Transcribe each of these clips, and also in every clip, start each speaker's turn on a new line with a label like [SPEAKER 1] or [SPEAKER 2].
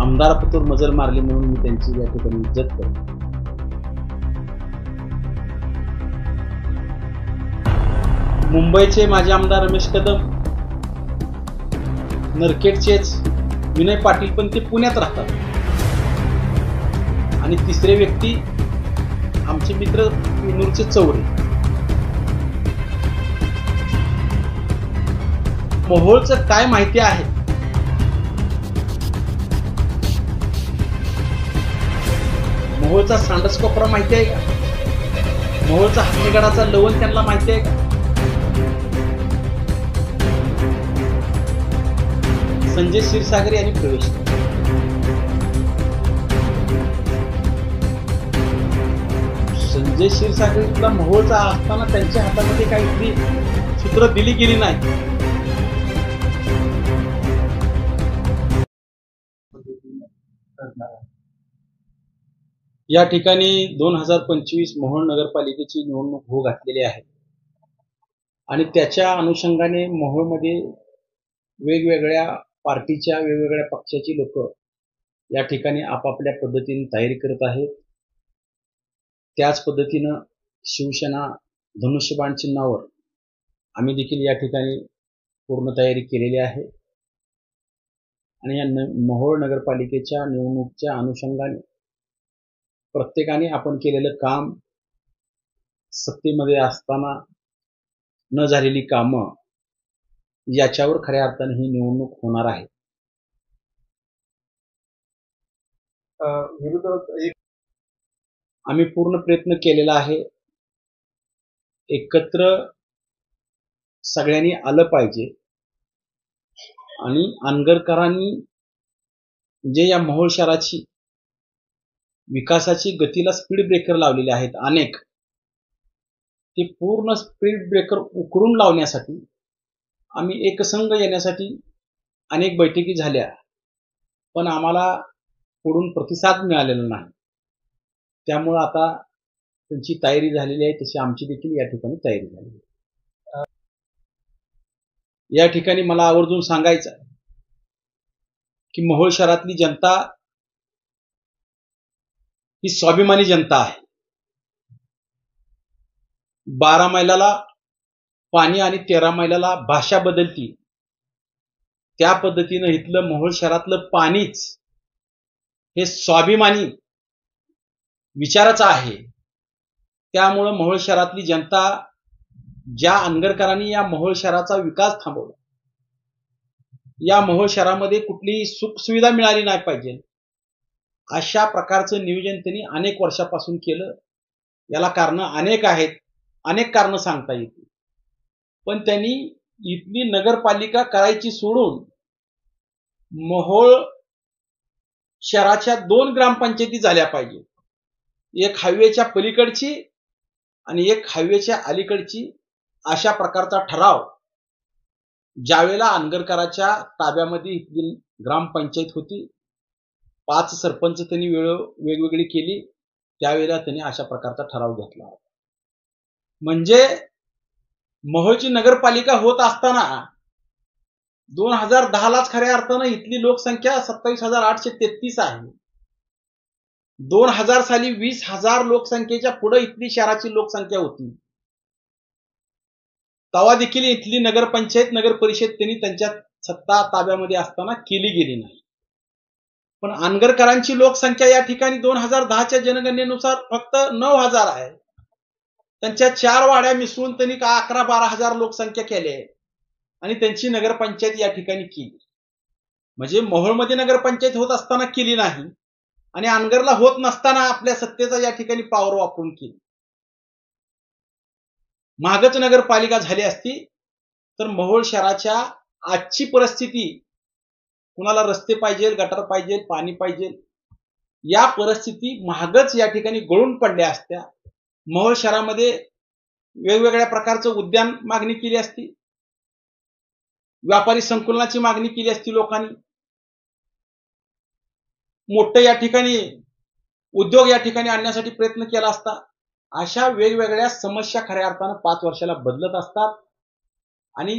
[SPEAKER 1] आमदारपतूर मजल मारली म्हणून मी त्यांची या ठिकाणी इज्जत करतो. मुंबईचे माजी आमदार रमेश कदम, नरखेडचेच विनय पाटील, पण ते पुण्यात राहतात. आणि तिसरे व्यक्ती आमचे मित्र विनूरचे चौरे. मोहोळचं काय माहिती आहे? मोहोळचा सांडस कोपरा माहिती आहे का? मोहोळचा हत्तीगडाचा लवण त्यांना माहिती आहे का? संजय क्षीरसागर यांनी प्रवेश केला. संजय क्षीरसागरला मोहोळचा असताना त्यांच्या हातामध्ये काही सूत्र दिली गेली नाही. या ठिकाणी 2025 मोहोळ नगरपालिकेची निवडणूक होऊ घातलेली आहे आणि त्याच्या अनुषंगाने मोहोळमध्ये वेगवेगळ्या पार्टीच्या वेगवेगळ्या पक्षाची लोक या ठिकाणी आपापल्या पद्धतीने तयारी करत आहेत. त्याच पद्धतीनं शिवसेना धनुष्यबाण चिन्हावर आम्ही देखील या ठिकाणी पूर्ण तयारी केलेली आहे आणि या मोहोळ नगरपालिकेच्या निवडणुकीच्या अनुषंगाने प्रत्येकाने आपण केलेलं काम, सत्तेमध्ये असताना न झालेली कामं, याच्यावर खऱ्या अर्थाने ही निवडणूक होणार आहे. आम्ही पूर्ण प्रयत्न केलेला आहे. एकत्र सगळ्यांनी आलं पाहिजे आणि अनगरकरांनी जे या मोहोळ शहराची विकासाची गतीला स्पीड ब्रेकर लावलेले आहेत अनेक, ते पूर्ण स्पीड ब्रेकर उकरून लावण्यासाठी आम्ही एकसंघ येण्यासाठी अनेक बैठकी झाल्या, पण आम्हाला पुढून प्रतिसाद मिळालेला नाही. त्यामुळे आता त्यांची तयारी झालेली आहे, तशी आमची देखील या ठिकाणी तयारी झालेली आहे. या ठिकाणी मला आवर्जून सांगायचं आहे की मोहोळ शहरातली जनता ही स्वाभिमानी जनता आहे. 12 मैलाला पाणी आणि 13 मैलाला भाषा बदलती, त्या पद्धतीनं इथलं मोहोळ शहरातलं पाणीच हे स्वाभिमानी विचाराचं आहे. त्यामुळं मोहोळ शहरातली जनता, ज्या अनगरकरांनी या मोहोळ शहराचा विकास थांबवला, या मोहोळ शहरामध्ये कुठलीही सुखसुविधा मिळाली नाही पाहिजे, अशा प्रकारचं नियोजन त्यांनी अनेक वर्षापासून केलं. याला कारण अनेक आहेत, अनेक कारण सांगता येतील, पण त्यांनी इथली नगरपालिका करायची सोडून मोहोळ शहराच्या 2 ग्रामपंचायती झाल्या पाहिजे, एक हायवेच्या पलीकडची आणि एक हायवेच्या अलीकडची, अशा प्रकारचा ठराव ज्यावेळेला अनगरकराच्या ताब्यामध्ये इथली ग्रामपंचायत होती, 5 सरपंच त्यांनी वेगवेगळी केली, त्यावेळेला त्यांनी अशा प्रकारचा ठराव घेतला. म्हणजे मोहोळची नगरपालिका होत असताना 2010लाच खऱ्या अर्थानं इथली लोकसंख्या 27,833 आहे. 2000 साली 20,000 लोकसंख्येच्या पुढे इथली शहराची लोकसंख्या होती. तेव्हा देखील इथली नगरपंचायत, नगर परिषद त्यांनी त्यांच्या सत्ता ताब्यामध्ये असताना केली गेली नाही. पण अनगरकरांची लोकसंख्या या ठिकाणी 2010च्या जनगणनेनुसार फक्त 9,000 आहे. त्यांच्या 4 वाड्या मिसळून त्यांनी 11-12 हजार लोकसंख्या केली आहे आणि त्यांची नगरपंचायत या ठिकाणी केली. म्हणजे मोहोळमध्ये नगरपंचायत होत असताना केली नाही आणि अनगरला होत नसताना आपल्या सत्तेचा या ठिकाणी पॉवर वापरून केली. मागच नगरपालिका झाली असती तर मोहोळ शहराच्या आजची परिस्थिती, कुणाला रस्ते पाहिजे, गटर पाहिजे, पाणी पाहिजे, या परिस्थिती मागच या ठिकाणी गळून पडल्या असत्या. मोहोळ शहरामध्ये वेगवेगळ्या प्रकारचं उद्यान मागणी केली असती, व्यापारी संकुलनाची मागणी केली असती, लोकांनी मोठं या ठिकाणी उद्योग या ठिकाणी आणण्यासाठी प्रयत्न केला असता. अशा वेगवेगळ्या समस्या खऱ्या अर्थानं 5 वर्षाला बदलत असतात आणि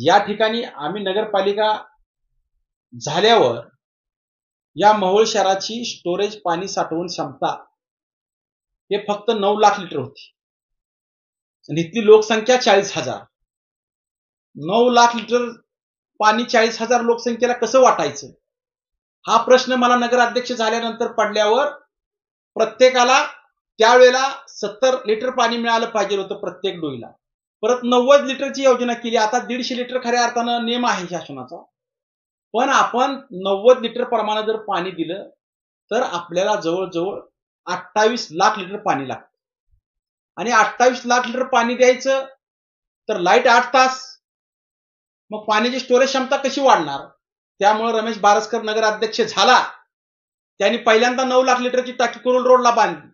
[SPEAKER 1] या ठिकाणी आम्ही नगरपालिका झाल्यावर या मोहोळ शहराची स्टोरेज पाणी साठवण क्षमता हे फक्त 9 लाख लिटर होती आणि इथली लोकसंख्या 40,000. 9 लाख लिटर पाणी 40,000 लोकसंख्येला कसं वाटायचं, हा प्रश्न मला नगराध्यक्ष झाल्यानंतर पडल्यावर प्रत्येकाला त्यावेळेला 70 लिटर पाणी मिळालं पाहिजे होतं प्रत्येक डोईला. परत 90 लिटरची योजना केली. आता 150 लिटर खऱ्या अर्थानं नियम आहे शासनाचा. पण आपण 90 लिटर प्रमाणे जर पाणी दिलं तर आपल्याला जवळजवळ 28 लाख लिटर पाणी लागतं. आणि 28 लाख लिटर पाणी द्यायचं तर लाईट 8 तास, मग पाण्याची स्टोरेज क्षमता कशी वाढणार? त्यामुळे रमेश बारसकर नगराध्यक्ष झाला, त्यांनी पहिल्यांदा 9 लाख लिटरची टाकी कुरुल रोडला बांधली.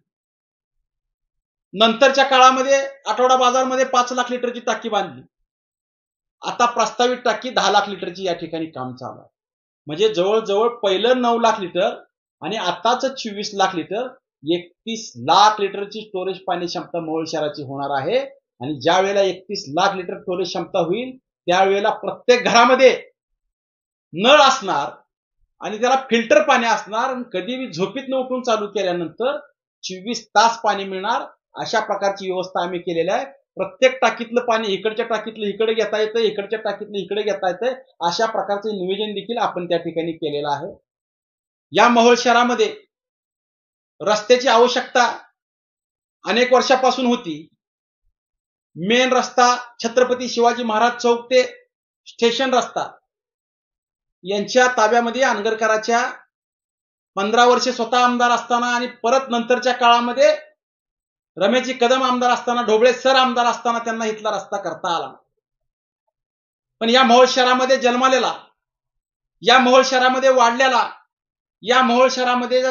[SPEAKER 1] नंतरच्या काळामध्ये आठवडा बाजारमध्ये 5 लाख लिटरची टाकी बांधली. आता प्रस्तावित टाकी 10 लाख लिटरची या ठिकाणी काम चालू आहे. म्हणजे जवळजवळ पहिलं 9 लाख लिटर आणि आताच 24 लाख लिटर, 31 लाख लिटरची स्टोरेज पाणी क्षमता मोहोळ शहराची होणार आहे. आणि ज्या वेळेला 31 लाख लिटर स्टोरेज क्षमता होईल त्यावेळेला प्रत्येक घरामध्ये नळ असणार आणि त्याला फिल्टर पाणी असणार आणि कधीही झोपीतून उठून चालू केल्यानंतर 24 तास पाणी मिळणार. अशा प्रकारची व्यवस्था आम्ही केलेली आहे. प्रत्येक टाकीतलं पाणी इकडच्या टाकीतलं इकडे घेता येतं, इकडच्या टाकीतलं इकडे घेता येतं. अशा प्रकारचे नियोजन देखील आपण त्या ठिकाणी केलेलं आहे. या मोहोळ शहरामध्ये रस्त्याची आवश्यकता अनेक वर्षापासून होती. मेन रस्ता छत्रपती शिवाजी महाराज चौक ते स्टेशन रस्ता यांच्या ताब्यामध्ये अनगरकरांच्या 15 वर्षे स्वतः आमदार असताना आणि परत नंतरच्या काळामध्ये रमेशजी कदम आमदार असताना, ढोबळे सर आमदार असताना त्यांना इथला रस्ता करता आला. पण या मोहोळ शहरामध्ये जन्मलेला, या मोहोळ शहरामध्ये वाढलेला, या मोहोळ शहरामध्ये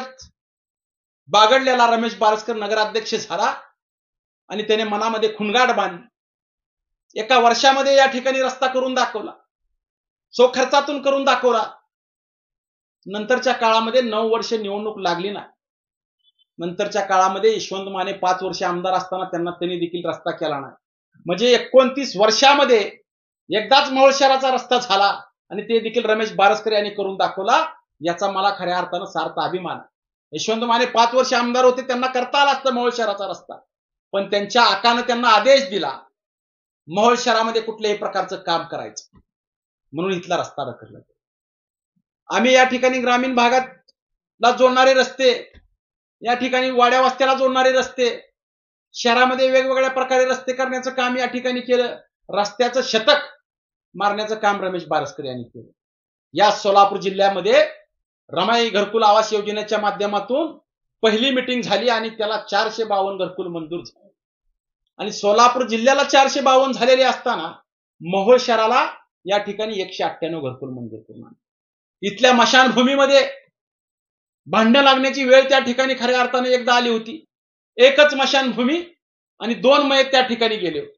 [SPEAKER 1] बागडलेला रमेश बारसकर नगराध्यक्ष झाला आणि त्याने मनामध्ये खुणगाट बांधली. एका वर्षामध्ये या ठिकाणी रस्ता करून दाखवला, सो खर्चातून करून दाखवला. नंतरच्या काळामध्ये 9 वर्ष निवडणूक लागली नाही. नंतरच्या काळामध्ये यशवंत माने 5 वर्ष आमदार असताना त्यांनी देखील रस्ता केला नाही. म्हणजे 29 वर्षामध्ये एकदाच मोहोळ शहराचा रस्ता झाला आणि ते देखील रमेश बारसकर यांनी करून दाखवला. याचा मला खऱ्या अर्थानं सार्थ अभिमान आहे. यशवंत माने 5 वर्ष आमदार होते, त्यांना करता आला असता मोहोळ शहराचा रस्ता, पण त्यांच्या आकानं त्यांना आदेश दिला मोहोळ शहरामध्ये कुठल्याही प्रकारचं काम करायचं, म्हणून इथला रस्ता रखडला. आम्ही या ठिकाणी ग्रामीण भागाला जोडणारे रस्ते, या ठिकाणी वाड्या वस्त्याला जोडणारे रस्ते, शहरामध्ये वेगवेगळ्या प्रकारे रस्ते करण्याचं काम या ठिकाणी केलं. रस्त्याचं शतक मारण्याचं काम रमेश बारसकर यांनी केलं. या सोलापूर जिल्ह्यामध्ये रमाई घरकुल आवास योजनेच्या माध्यमातून पहिली मीटिंग झाली आणि त्याला 452 घरकुल मंजूर झाले. आणि सोलापूर जिल्ह्याला 452 झालेले असताना मोहोळ शहराला या ठिकाणी 198 घरकुल मंजूर करून. इथल्या मशानभूमीमध्ये भांडण लागण्याची वेळ त्या ठिकाणी खऱ्या अर्थाने एकदा आली होती. एकच मशानभूमी आणि 2 मयत त्या ठिकाणी गेले होते.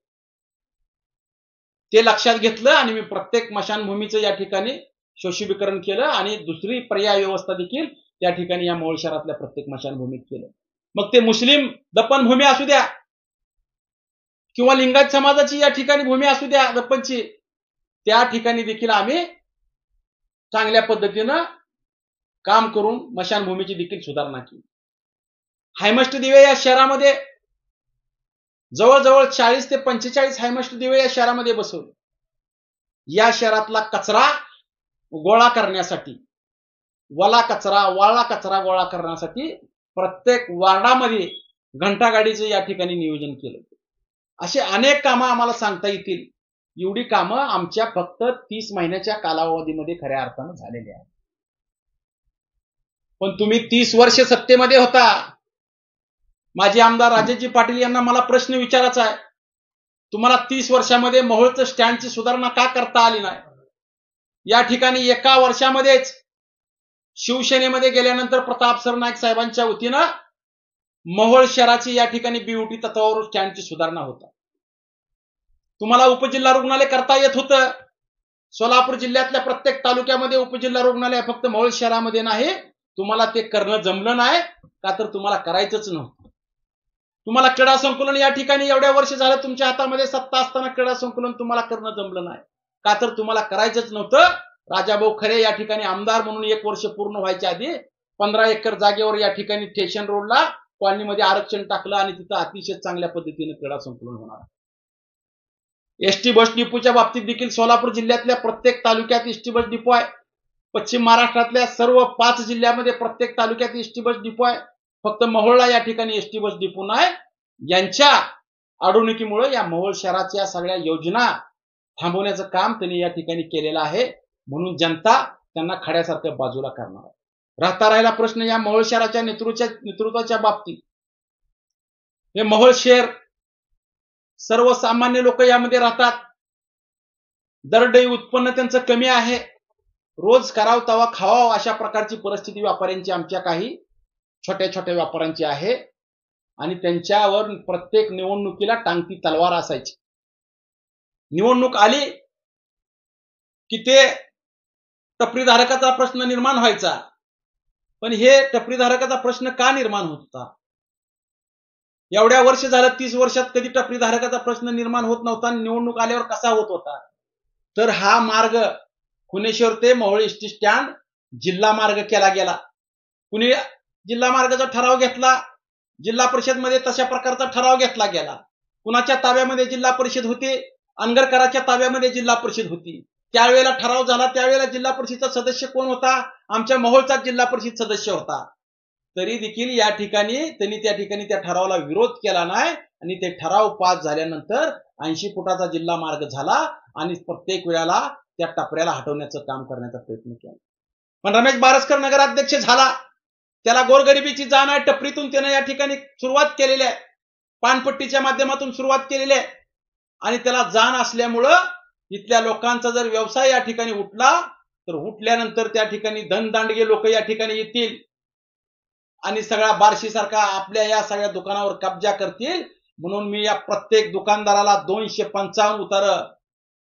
[SPEAKER 1] ते लक्षात घेतलं आणि मी प्रत्येक मशानभूमीचं या ठिकाणी शोषीकरण केलं आणि दुसरी पर्याय व्यवस्था देखील त्या ठिकाणी या मोहोळ शहरातल्या प्रत्येक मशानभूमीत केलं. मग ते मुस्लिम दफनभूमी असू द्या किंवा लिंगायत समाजाची या ठिकाणी भूमी असू द्या दफनची, त्या ठिकाणी देखील आम्ही चांगल्या पद्धतीनं काम करून मशानभूमीची देखील सुधारणा केली. हायमस्ट दिवे या शहरामध्ये जवळजवळ 40 ते 45 हायमस्ट दिवे या शहरामध्ये बसवले. या शहरातला कचरा गोळा करण्यासाठी, वाळा कचरा गोळा करण्यासाठी प्रत्येक वार्डामध्ये घंटागाडीचं या ठिकाणी नियोजन केलं. असे अनेक कामं आम्हाला सांगता येतील. एवढी कामं आमच्या फक्त 30 महिन्याच्या कालावधीमध्ये खऱ्या अर्थानं झालेली आहेत. पण तुम्ही 30 वर्ष सत्तेमध्ये होता. माजी आमदार राजेशजी पाटील यांना मला प्रश्न विचारायचा आहे, तुम्हाला 30 वर्षामध्ये मोहोळचं स्टँडची सुधारणा का करता आली नाही? या ठिकाणी एका वर्षामध्येच शिवसेनेमध्ये गेल्यानंतर प्रताप सरनाईक साहेबांच्या वतीनं मोहोळ शहराची या ठिकाणी बीओटी तत्वावर स्टँडची सुधारणा होता. तुम्हाला उपजिल्हा रुग्णालय करता येत होतं. सोलापूर जिल्ह्यातल्या प्रत्येक तालुक्यामध्ये उपजिल्हा रुग्णालय, फक्त मोहोळ शहरामध्ये नाही. तुम्हाला ते करणं जमलं नाही का तर तुम्हाला करायचंच नव्हतं. तुम्हाला क्रीडा संकुलन या ठिकाणी एवढ्या वर्ष झालं तुमच्या हातामध्ये सत्ता असताना क्रीडा संकुलन तुम्हाला करणं जमलं नाही का तर तुम्हाला करायचंच नव्हतं. राजाभाऊ खरे या ठिकाणी आमदार म्हणून 1 वर्ष पूर्ण व्हायच्या आधी 15 एकर जागेवर या ठिकाणी स्टेशन रोडला कॉलनीमध्ये आरक्षण टाकलं आणि तिथं अतिशय चांगल्या पद्धतीने क्रीडा संकुलन होणार. एसटी बस डिपोच्या बाबतीत देखील सोलापूर जिल्ह्यातल्या प्रत्येक तालुक्यात एसटी बस डिपो आहे. पश्चिम महाराष्ट्रातल्या सर्व 5 जिल्ह्यामध्ये प्रत्येक तालुक्यात एसटी बस डिपो आहे. फक्त मोहोळला या ठिकाणी एसटी बस डिपो नाही. यांच्या अडवणुकीमुळे या मोहोळ शहराच्या सगळ्या योजना थांबवण्याचं काम त्यांनी या ठिकाणी केलेलं आहे. म्हणून जनता त्यांना खड्यासारखं बाजूला करणार आहे. राहता राहिला प्रश्न या मोहोळ शहराच्या नेतृत्वाच्या बाबतीत. हे मोहोळ शहर सर्वसामान्य लोक यामध्ये राहतात. दरडोई उत्पन्न त्यांचं कमी आहे. रोज करावं तवा खावावं अशा प्रकारची परिस्थिती व्यापाऱ्यांची, आमच्या काही छोट्या छोट्या व्यापाऱ्यांची आहे. आणि त्यांच्यावर प्रत्येक निवडणुकीला टांगती तलवार असायची. निवडणूक आली की ते टपरीधारकाचा प्रश्न निर्माण व्हायचा. पण हे टपरीधारकाचा प्रश्न का निर्माण होत होता? एवढ्या वर्ष झालं, 30 वर्षात कधी टपरीधारकाचा प्रश्न निर्माण होत नव्हता. निवडणूक आल्यावर कसा होत होता? तर हा मार्ग खुनेश्वर ते मोहोळ एसटी स्टँड जिल्हा मार्ग केला गेला. कुणी जिल्हा मार्गाचा ठराव घेतला, जिल्हा परिषद मध्ये तशा प्रकारचा ठराव घेतला गेला. कुणाच्या ताब्यामध्ये जिल्हा परिषद होती? अंगरकराच्या ताब्यामध्ये जिल्हा परिषद होती. त्यावेळेला ठराव झाला, त्यावेळेला जिल्हा परिषदचा सदस्य कोण होता? आमच्या मोहोळचा जिल्हा परिषद सदस्य होता. तरी देखील या ठिकाणी त्यांनी त्या ठरावाला विरोध केला नाही आणि ते ठराव पास झाल्यानंतर 80 फुटाचा जिल्हा मार्ग झाला आणि प्रत्येक वेळेला त्या टपऱ्याला हटवण्याचं काम करण्याचा प्रयत्न केला. पण रमेश बारसकर नगराध्यक्ष झाला, त्याला गोरगरिबीची जाण आहे. टपरीतून त्याने या ठिकाणी सुरुवात केलेली आहे, पानपट्टीच्या माध्यमातून सुरुवात केलेली आहे. आणि त्याला जाण असल्यामुळं इथल्या लोकांचा जर व्यवसाय या ठिकाणी उठला तर उठल्यानंतर त्या ठिकाणी धनदांडगे लोक या ठिकाणी येतील आणि सगळ्या बार्शी सारखा आपल्या या सगळ्या दुकानावर कब्जा करतील. म्हणून मी या प्रत्येक दुकानदाराला 255 उतार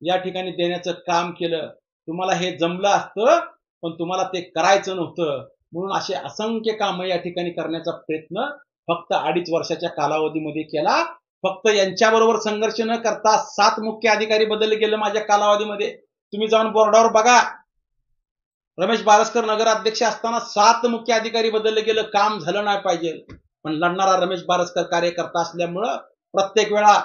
[SPEAKER 1] या ठिकाणी देण्याचं काम केलं. तुम्हाला हे जमलं असतं पण तुम्हाला ते करायचं नव्हतं. म्हणून असे असंख्य कामं या ठिकाणी करण्याचा प्रयत्न फक्त 2.5 वर्षाच्या कालावधीमध्ये केला. फक्त यांच्याबरोबर संघर्ष न करता 7 मुख्य अधिकारी बदलले गेले माझ्या कालावधीमध्ये. तुम्ही जाऊन बोर्डावर बघा, रमेश बारसकर नगराध्यक्ष असताना 7 मुख्य अधिकारी बदलले गेलं. काम झालं नाही पाहिजे, पण लढणारा रमेश बारसकर कार्यकर्ता असल्यामुळं प्रत्येक वेळा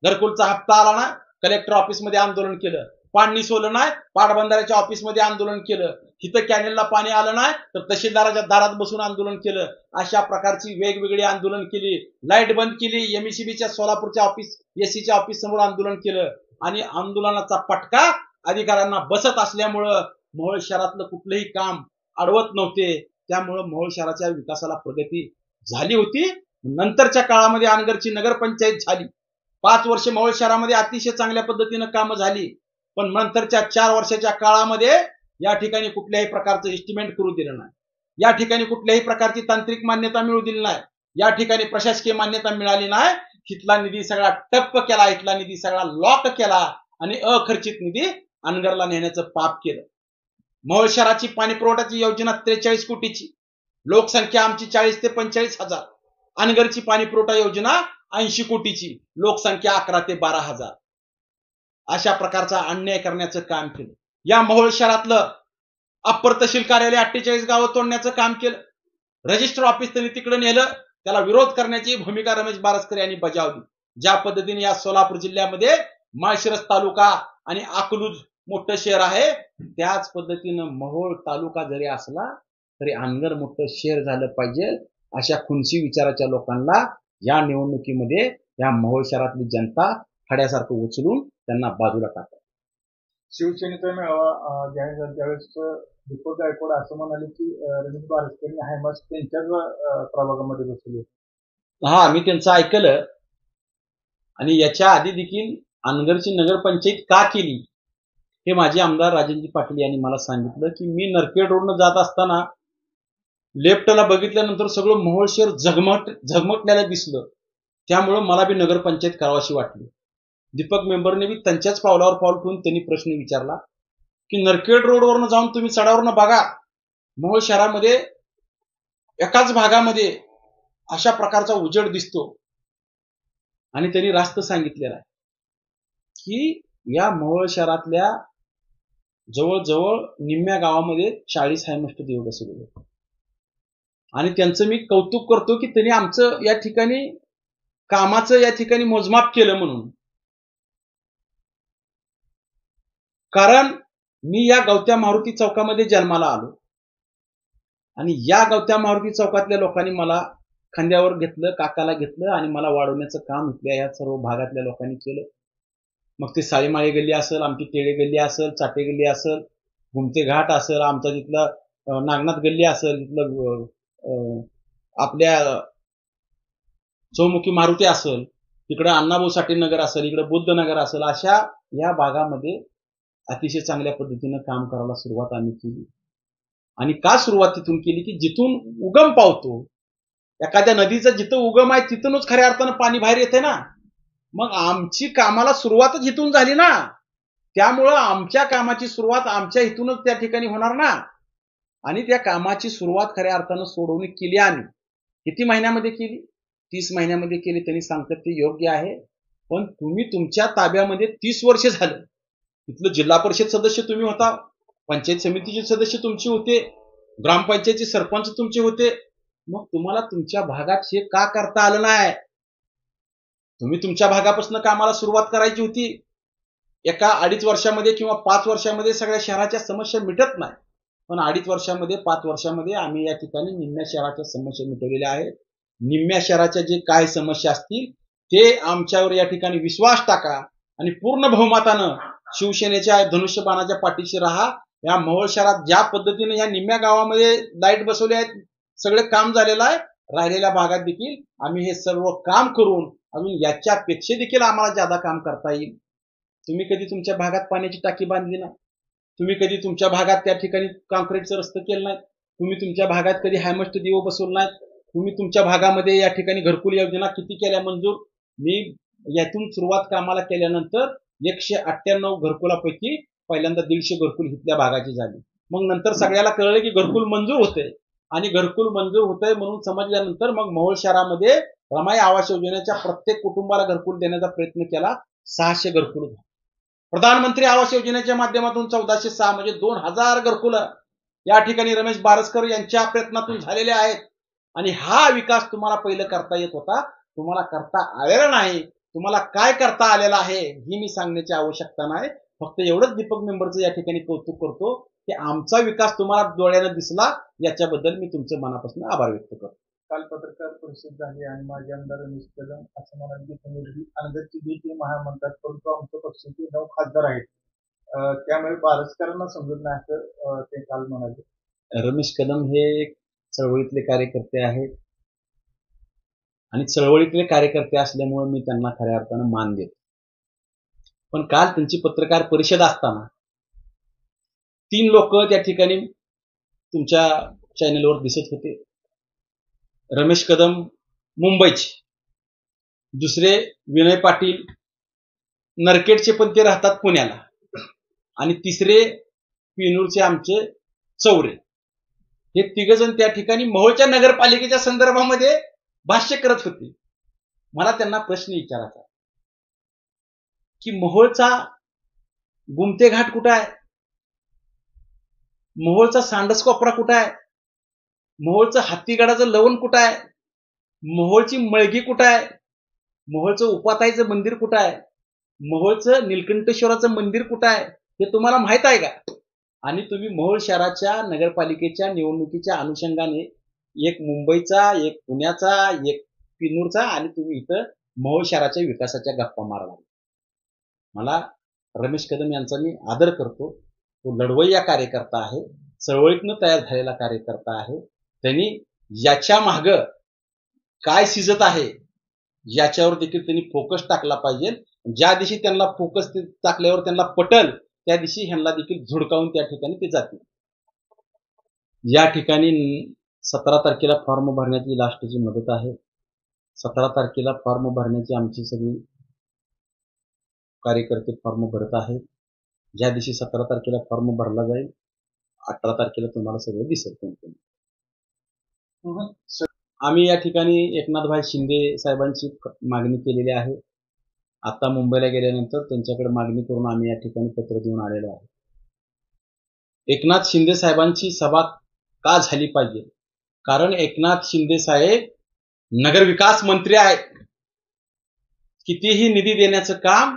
[SPEAKER 1] घरकुलचा हप्ता आला ना, कलेक्टर ऑफिसमध्ये आंदोलन केलं. पाणी सोडलं नाही, पाटबंधाऱ्याच्या ऑफिसमध्ये आंदोलन केलं. तिथं कॅनेलला पाणी आलं नाही तर तहसीलदाराच्या दारात बसून आंदोलन केलं. अशा प्रकारची वेगवेगळी आंदोलन केली. लाईट बंद केली, एमईसीबीच्या सोलापूरच्या ऑफिस, एसीच्या ऑफिस समोर आंदोलन केलं. आणि आंदोलनाचा फटका अधिकाऱ्यांना बसत असल्यामुळं मोहोळ शहरातलं कुठलंही काम अडवत नव्हते. त्यामुळं मोहोळ शहराच्या विकासाला प्रगती झाली होती. नंतरच्या काळामध्ये अनगरची नगरपंचायत झाली. 5 वर्ष मोहोळ शहरामध्ये अतिशय चांगल्या पद्धतीनं कामं झाली. पण नंतरच्या 4 वर्षाच्या काळामध्ये या ठिकाणी कुठल्याही प्रकारचं एस्टिमेट करू दिलं नाही. या ठिकाणी कुठल्याही प्रकारची तांत्रिक मान्यता मिळू दिली नाही. या ठिकाणी प्रशासकीय मान्यता मिळाली नाही. इथला निधी सगळा टप्प केला, इथला निधी सगळा लॉक केला आणि अखर्चित निधी अनगरला नेण्याचं पाप केलं. मोहोळ शहराची पाणी पुरवठ्याची योजना 43 कोटीची, लोकसंख्या आमची 40 ते 45 हजार. अनगरची पाणी पुरवठा योजना 80 कोटीची, लोकसंख्या 11 ते 12 हजार. अशा प्रकारचा अन्याय करण्याचं काम केलं. या मोहोळ शहरातलं अप्पर तहसील कार्यालय 48 गावं तोडण्याचं काम केलं. रजिस्टर ऑफिस त्यांनी तिकडे नेलं. त्याला विरोध करण्याची भूमिका रमेश बारसकर यांनी बजावली. ज्या पद्धतीने या सोलापूर जिल्ह्यामध्ये माळशिरस तालुका आणि अकलूज मोठं शहर आहे, त्याच पद्धतीनं मोहोळ तालुका जरी असला तरी अनगर मोठं शहर झालं पाहिजे. अशा खुनसी विचाराच्या लोकांना या निवडणुकीमध्ये या मोहोळ शहरातली जनता खड्यासारखं उचलून त्यांना बाजूला टाकतात.
[SPEAKER 2] शिवसेनेचा मेळावा ज्यावेळेस दीपक गायकवाड असं म्हणाले की रमेश बारसकर हायमास त्यांच्याच प्रभागामध्ये बसले.
[SPEAKER 1] हा, मी त्यांचं ऐकलं. आणि याच्या आधी देखील अनगरची नगरपंचायत का केली हे माझे आमदार राजेंद्र पाटील यांनी मला सांगितलं की मी नरखेड रोडनं जात असताना लेफ्टला बघितल्यानंतर सगळं मोहोळ शहर झगमटल्याला दिसलं. त्यामुळं मला बी नगरपंचायत करावाशी वाटली. दीपक मेंबरने बी त्यांच्याच पावलावर पाऊल ठेवून त्यांनी प्रश्न विचारला की नरखेड रोडवरनं जाऊन तुम्ही चढावरनं बघा, मोहोळ शहरामध्ये एकाच भागामध्ये अशा प्रकारचा उजेड दिसतो. आणि त्यांनी रास्त सांगितलेलं आहे की या मोहोळ शहरातल्या जवळजवळ निम्म्या गावामध्ये 40 हायमस्ट देव बसवले होते. आणि त्यांचं मी कौतुक करतो की त्यांनी आमचं या ठिकाणी कामाचं या ठिकाणी मोजमाप केलं म्हणून. कारण मी या गवत्या मारुती चौकामध्ये जन्माला आलो आणि या गवत्या मारुती चौकातल्या लोकांनी मला खांद्यावर घेतलं, काकाला घेतलं आणि मला वाढवण्याचं काम इथल्या या सर्व भागातल्या लोकांनी केलं. मग ते साळीमाळे गल्ली असेल, आमची तेळे गल्ली असेल, चाटे गल्ली असेल, घुमते घाट असेल, आमचा तिथलं नागनाथ गल्ली असेल, तिथलं आपल्या चौमुखी मारुती असेल, तिकडे अण्णाभाऊ साठे नगर असेल, इकडे बुद्ध नगर असेल, अशा या भागामध्ये अतिशय चांगल्या पद्धतीनं काम करायला सुरुवात आम्ही केली. आणि का सुरुवात तिथून केली की जिथून उगम पावतो, एखाद्या नदीचा जिथं उगम आहे तिथूनच खऱ्या अर्थानं पाणी बाहेर येते ना. मग आमची कामाला सुरुवातच इथून झाली ना, त्यामुळं आमच्या कामाची सुरुवात आमच्या इथूनच त्या ठिकाणी होणार ना. आणि त्या कामाची सुरुवात खऱ्या अर्थानं सोडवणी केली. आम्ही किती महिन्यामध्ये केली? 30 महिन्यामध्ये केली. त्यांनी सांगतात ते योग्य आहे, पण तुम्ही तुमच्या ताब्यामध्ये 30 वर्ष झालं. तिथलं जिल्हा परिषद सदस्य तुम्ही होता, पंचायत समितीचे सदस्य तुमचे होते, ग्रामपंचायतचे सरपंच तुमचे होते. मग तुम्हाला तुमच्या भागात हे का करता आलं नाही? तुम्ही तुमच्या भागापासून कामाला सुरुवात करायची होती. एका 2.5 वर्षामध्ये किंवा 5 वर्षामध्ये सगळ्या शहराच्या समस्या मिटत नाही, पण 2.5 वर्षामध्ये 5 वर्षामध्ये आम्ही या ठिकाणी निम्म्या शहराच्या समस्या मिटवलेल्या आहेत. निम्म्या शहराच्या जे काय समस्या असतील ते आमच्यावर या ठिकाणी विश्वास टाका आणि पूर्ण बहुमतानं शिवसेनेच्या धनुष्यबाणाच्या पाठीशी राहा. या मोहोळ शहरात ज्या पद्धतीने या निम्म्या गावामध्ये लाईट बसवले आहेत, सगळं काम झालेलं आहे. राहिलेल्या भागात देखील आम्ही हे सर्व काम करून अजून याच्यापेक्षा देखील आम्हाला ज्यादा काम करता येईल. तुम्ही कधी तुमच्या भागात पाण्याची टाकी बांधली नाही, तुम्ही कधी तुमच्या भागात त्या ठिकाणी कॉन्क्रीटचं रस्ते केलं नाही, तुम्ही तुमच्या भागात कधी हायमस्ट दिवो बसवलं नाही, तुम्ही तुमच्या भागामध्ये या ठिकाणी घरकुल योजना किती केल्या मंजूर. मी यातून सुरुवात कामाला केल्यानंतर 198 घरकुलापैकी पहिल्यांदा 150 घरकुल इथल्या भागाची झाली. मग नंतर सगळ्याला कळलं की घरकुल मंजूर होते आणि घरकुल मंजूर होतंय म्हणून समजल्यानंतर मग मोहोळ शहरामध्ये रमाई आवास योजनेच्या प्रत्येक कुटुंबाला घरकुल देण्याचा प्रयत्न केला. 600 घरकुल झाले. प्रधानमंत्री आवास योजनेच्या माध्यमातून 1406 म्हणजे 2000 घरकुल या ठिकाणी रमेश बारसकर यांच्या प्रयत्नातून झालेले आहेत. आणि हा विकास तुम्हाला पहिलं करता येत होता, तुम्हाला करता आलेला नाही. तुम्हाला काय करता आलेला आहे ही मी सांगण्याची आवश्यकता नाही. फक्त एवढंच दीपक मेंबरचं या ठिकाणी कौतुक करतो की आमचा विकास तुम्हाला डोळ्यानं दिसला, याच्याबद्दल मी तुमचं मनापासून आभार व्यक्त करतो.
[SPEAKER 2] काल पत्रकार परिषद झाली आणि माझे आमदार रमेश कदम असं म्हणाले की तुम्ही अनगरची भीती म्हणतात, परंतु आमच्या पक्षाचे 9 खासदार आहेत, त्यामुळे बारसकरांना समजत नाही असं ते काल म्हणाले.
[SPEAKER 1] रमेश कदम हे एक चळवळीतले कार्यकर्ते आहेत आणि चळवळीतले कार्यकर्ते असल्यामुळे मी त्यांना खऱ्या अर्थानं मान देतो. पण काल त्यांची पत्रकार परिषद असताना 3 लोक त्या ठिकाणी तुमच्या चॅनलवर दिसत होते. रमेश कदम मुंबईचे, दुसरे विनय पाटील नरकेडचे पण ते राहतात पुण्याला, आणि तिसरे पिनूरचे आमचे चौरे. हे 3 जण त्या ठिकाणी मोहोळच्या नगरपालिकेच्या संदर्भामध्ये भाष्य करत होते. मला त्यांना प्रश्न विचारायचा की मोहोळचा गुमते घाट कुठं आहे, मोहोळचा सांडस कोपरा कुठं आहे, मोहोळचं हत्तीगडाचं लवण कुठं आहे, मोहोळची मळगी कुठं आहे, मोहोळचं उपाताईचं मंदिर कुठं आहे, मोहोळचं नीलकंठेश्वराचं मंदिर कुठं आहे, हे तुम्हाला माहित आहे का? आणि तुम्ही मोहोळ शहराच्या नगरपालिकेच्या निवडणुकीच्या अनुषंगाने एक मुंबईचा, एक पुण्याचा, एक पिनूरचा आणि तुम्ही इथं मोहोळ शहराच्या विकासाच्या गप्पा मारला. मला रमेश कदम यांचा मी आदर करतो. तो लढवय्या कार्यकर्ता आहे, चळवळीतनं तयार झालेला कार्यकर्ता आहे. त्यांनी याच्या माग काय शिजत आहे याच्यावर देखील त्यांनी फोकस टाकला पाहिजे. ज्या दिवशी त्यांना फोकस टाकल्यावर त्यांना पटल त्या दिवशी ह्यांना देखील झुडकावून त्या ठिकाणी ते जातील. या ठिकाणी 17 तारखेला फॉर्म भरण्याची लास्टची मुदत आहे. 17 तारखेला फॉर्म भरण्याची आमची सगळी कार्यकर्ते फॉर्म भरत आहेत. ज्या दिवशी 17 तारखेला फॉर्म भरला जाईल, 18 तारखेला तुम्हाला सगळं दिसेल. आम्ही या ठिकाणी एकनाथभाई शिंदे साहेबांची मागणी केलेली आहे. आता मुंबईला गेल्यानंतर त्यांच्याकडे मागणी करून आम्ही या ठिकाणी पत्र देऊन आलेलो आहे. एकनाथ शिंदे साहेबांची सभा का झाली पाहिजे? कारण एकनाथ शिंदे साहेब नगरविकास मंत्री आहेत. कितीही निधी देण्याचं काम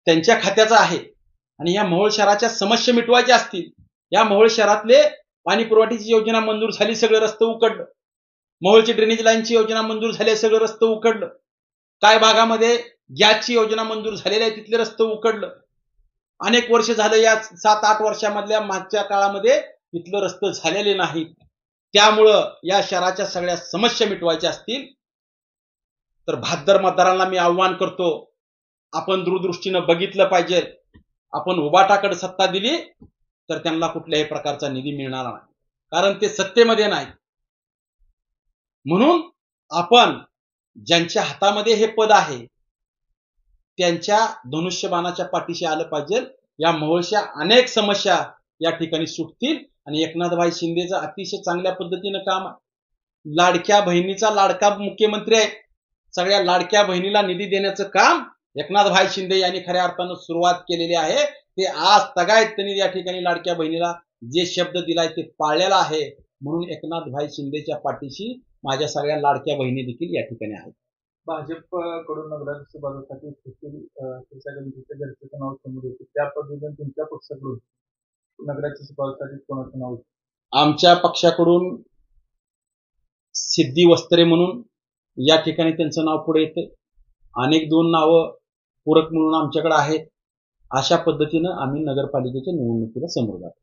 [SPEAKER 1] त्यांच्या खात्याचं आहे. आणि या मोहोळ शहराच्या समस्या मिटवायच्या असतील, या मोहोळ शहरातले पाणी पुरवठ्याची योजना मंजूर झाली, सगळं रस्ते उकडलं. मोहोळची ड्रेनेज लाईनची योजना मंजूर झाली, सगळं रस्ते उकडलं. काय भागामध्ये गॅसची योजना मंजूर झालेली आहे, तिथले रस्ते उकडलं. अनेक वर्ष झालं, या 7-8 वर्षामधल्या मागच्या काळामध्ये इथलं रस्ते झालेले नाहीत. त्यामुळं या शहराच्या सगळ्या समस्या मिटवायच्या असतील तर बहाद्दर मतदारांना मी आव्हान करतो, आपण दूरदृष्टीनं बघितलं पाहिजे. आपण उबाटाकडे सत्ता दिली तर त्यांना कुठल्याही प्रकारचा निधी मिळणार नाही, कारण ते सत्तेमध्ये नाही. म्हणून आपण ज्यांच्या हातामध्ये हे पद आहे त्यांच्या धनुष्यबाणाच्या पाठीशी आलं पाहिजे. या मोहोळच्या अनेक समस्या या ठिकाणी सुटतील आणि एकनाथभाई शिंदेचं अतिशय चांगल्या पद्धतीनं काम. लाडक्या बहिणीचा लाडका मुख्यमंत्री आहे. सगळ्या लाडक्या बहिणीला निधी देण्याचं काम एकनाथभाई शिंदे यांनी खऱ्या अर्थानं सुरुवात केलेली आहे. ते आज तगायत त्यांनी या ठिकाणी लाडक्या बहिणीला जे शब्द दिलाय ते पाळलेला आहे. म्हणून एकनाथभाई शिंदेच्या पाठीशी माझ्या सगळ्या लाडक्या बहिणी देखील या ठिकाणी आहेत.
[SPEAKER 2] भाजपकडून नगराध्यक्ष पदासाठी नाव समोर येते, त्या पद्धतीने तुमच्या पक्षाकडून नगराध्यक्ष पदासाठी कोणाचं नाव?
[SPEAKER 1] आमच्या पक्षाकडून सिद्धी वस्त्रे म्हणून या ठिकाणी त्यांचं नाव पुढे येते. अनेक 2 नावं पूरक म्हणून आमच्याकडे आहेत. अशा पद्धतीनं आम्ही नगरपालिकेच्या निवडणुकीला समोर जातो.